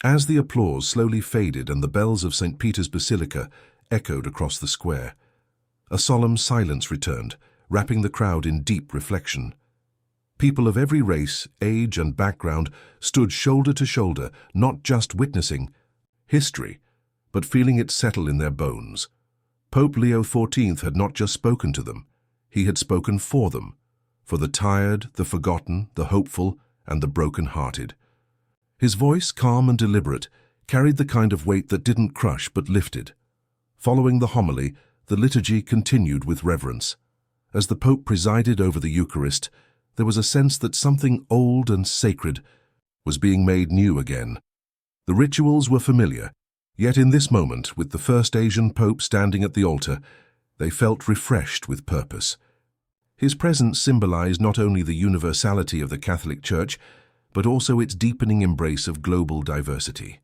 As the applause slowly faded and the bells of St. Peter's Basilica echoed across the square, a solemn silence returned, wrapping the crowd in deep reflection. People of every race, age, and background stood shoulder to shoulder, not just witnessing history, but feeling it settle in their bones. Pope Leo XIV had not just spoken to them, he had spoken for them, for the tired, the forgotten, the hopeful, and the broken-hearted. His voice, calm and deliberate, carried the kind of weight that didn't crush but lifted. Following the homily, the liturgy continued with reverence. As the Pope presided over the Eucharist, there was a sense that something old and sacred was being made new again. The rituals were familiar, yet in this moment, with the first Asian Pope standing at the altar, they felt refreshed with purpose. His presence symbolized not only the universality of the Catholic Church, but also its deepening embrace of global diversity.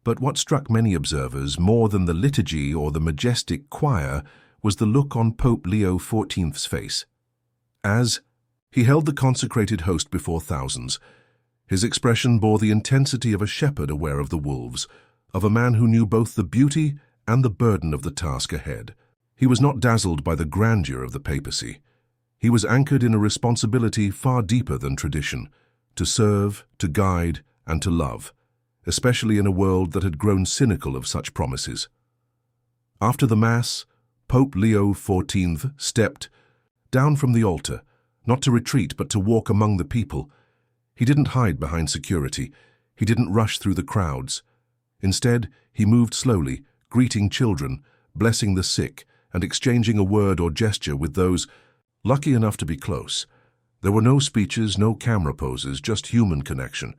But what struck many observers more than the liturgy or the majestic choir was the look on Pope Leo XIV's face. As he held the consecrated host before thousands, his expression bore the intensity of a shepherd aware of the wolves, of a man who knew both the beauty and the burden of the task ahead. He was not dazzled by the grandeur of the papacy. He was anchored in a responsibility far deeper than tradition, to serve, to guide, and to love, especially in a world that had grown cynical of such promises. After the Mass, Pope Leo XIV stepped down from the altar, not to retreat but to walk among the people. He didn't hide behind security. He didn't rush through the crowds. Instead, he moved slowly, greeting children, blessing the sick, and exchanging a word or gesture with those lucky enough to be close. There were no speeches, no camera poses, just human connection.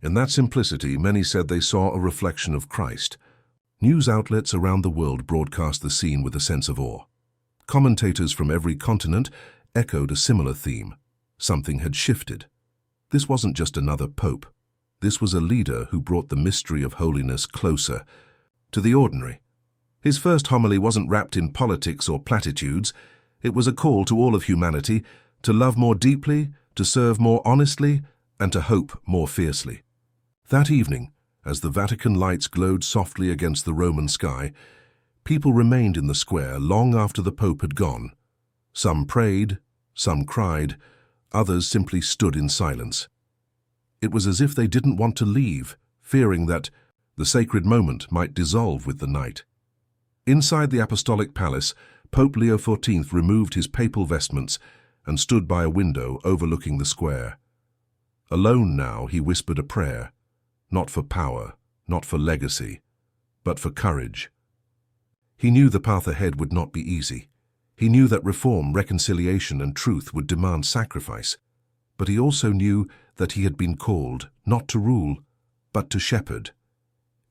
In that simplicity, many said they saw a reflection of Christ. News outlets around the world broadcast the scene with a sense of awe. Commentators from every continent echoed a similar theme. Something had shifted. This wasn't just another pope. This was a leader who brought the mystery of holiness closer to the ordinary. His first homily wasn't wrapped in politics or platitudes. It was a call to all of humanity to love more deeply, to serve more honestly, and to hope more fiercely. That evening, as the Vatican lights glowed softly against the Roman sky, people remained in the square long after the Pope had gone. Some prayed, some cried, others simply stood in silence. It was as if they didn't want to leave, fearing that the sacred moment might dissolve with the night. Inside the Apostolic Palace, Pope Leo XIV removed his papal vestments and stood by a window overlooking the square. Alone now, he whispered a prayer, not for power, not for legacy, but for courage. He knew the path ahead would not be easy. He knew that reform, reconciliation, and truth would demand sacrifice. But he also knew that he had been called not to rule, but to shepherd.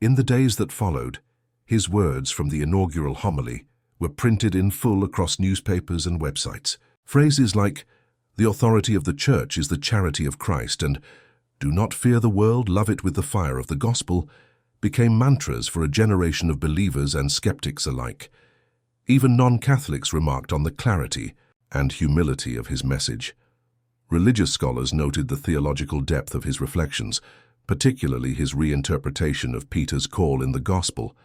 In the days that followed, his words from the inaugural homily were printed in full across newspapers and websites. Phrases like, "The authority of the Church is the charity of Christ," and "Do not fear the world, love it with the fire of the gospel," became mantras for a generation of believers and skeptics alike. Even non-Catholics remarked on the clarity and humility of his message. Religious scholars noted the theological depth of his reflections, particularly his reinterpretation of Peter's call in the Gospel.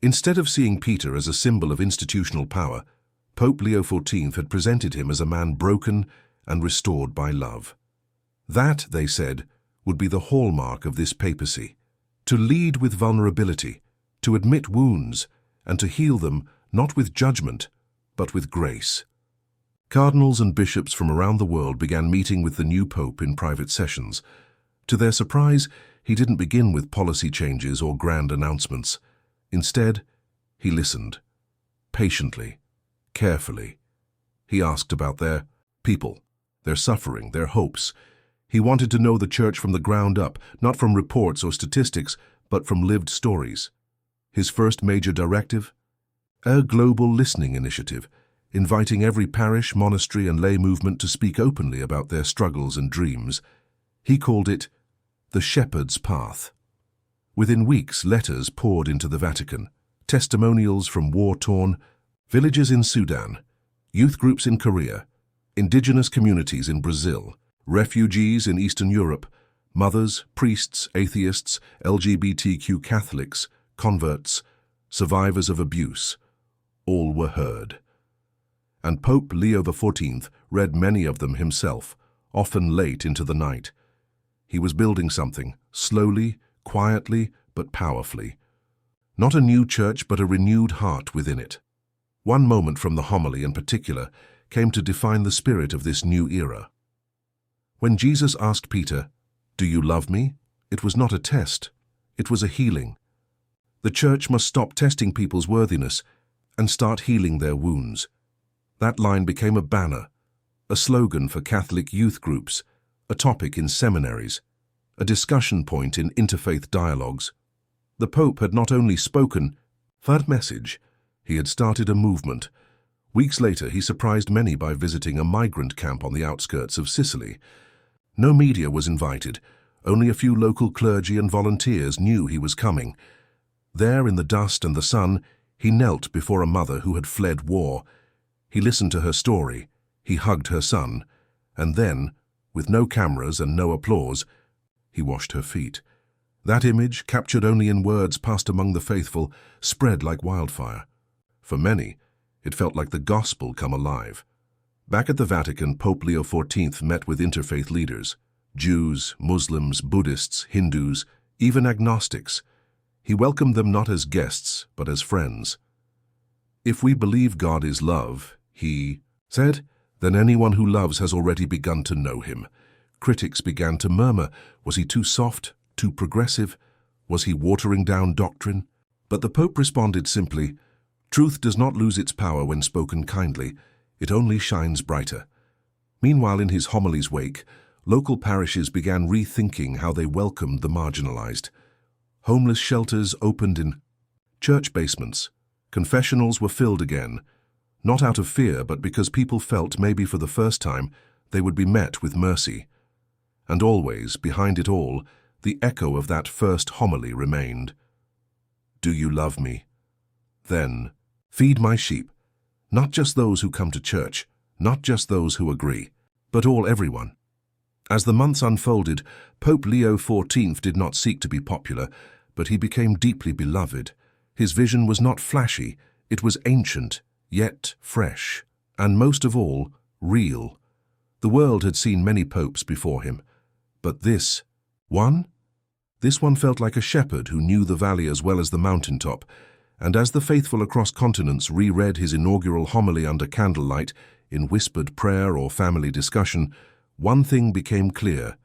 Instead of seeing Peter as a symbol of institutional power, Pope Leo XIV had presented him as a man broken and restored by love. That, they said, would be the hallmark of this papacy: to lead with vulnerability, to admit wounds, and to heal them not with judgment, but with grace. Cardinals and bishops from around the world began meeting with the new pope in private sessions. To their surprise, he didn't begin with policy changes or grand announcements. Instead, he listened, patiently, carefully. He asked about their people, their suffering, their hopes. He wanted to know the Church from the ground up, not from reports or statistics, but from lived stories. His first major directive? A global listening initiative, inviting every parish, monastery, and lay movement to speak openly about their struggles and dreams. He called it the Shepherd's Path. Within weeks, letters poured into the Vatican, testimonials from war-torn villages in Sudan, youth groups in Korea, indigenous communities in Brazil, refugees in Eastern Europe, Mothers, priests, atheists, LGBTQ Catholics, converts, survivors of abuse, all were heard. And Pope Leo XIV read many of them himself, often late into the night. He was building something, slowly, quietly, but powerfully. Not a new church, but a renewed heart within it. One moment from the homily in particular came to define the spirit of this new era. When Jesus asked Peter, "Do you love me?" it was not a test, it was a healing. The church must stop testing people's worthiness and start healing their wounds. That line became a banner, a slogan for Catholic youth groups, a topic in seminaries, a discussion point in interfaith dialogues. The Pope had not only spoken that message, he had started a movement. Weeks later, he surprised many by visiting a migrant camp on the outskirts of Sicily. No media was invited. Only a few local clergy and volunteers knew he was coming. There, in the dust and the sun, he knelt before a mother who had fled war. He listened to her story, he hugged her son, and then, with no cameras and no applause, he washed her feet. That image, captured only in words passed among the faithful, spread like wildfire. For many, it felt like the gospel come alive. Back at the Vatican, Pope Leo XIV met with interfaith leaders, Jews, Muslims, Buddhists, Hindus, even agnostics. He welcomed them not as guests, but as friends. "If we believe God is love," he said, "then anyone who loves has already begun to know him." Critics began to murmur, was he too soft, too progressive? Was he watering down doctrine? But the Pope responded simply, "Truth does not lose its power when spoken kindly, it only shines brighter." Meanwhile, in his homily's wake, local parishes began rethinking how they welcomed the marginalized. Homeless shelters opened in church basements. Confessionals were filled again, not out of fear, but because people felt, maybe for the first time, they would be met with mercy. And always, behind it all, the echo of that first homily remained. "Do you love me? Then, feed my sheep, not just those who come to church, not just those who agree, but everyone." As the months unfolded, Pope Leo XIV did not seek to be popular, but he became deeply beloved. His vision was not flashy, it was ancient, yet fresh, and most of all, real. The world had seen many popes before him, but this one felt like a shepherd who knew the valley as well as the mountaintop, and as the faithful across continents reread his inaugural homily under candlelight, in whispered prayer or family discussion, one thing became clear: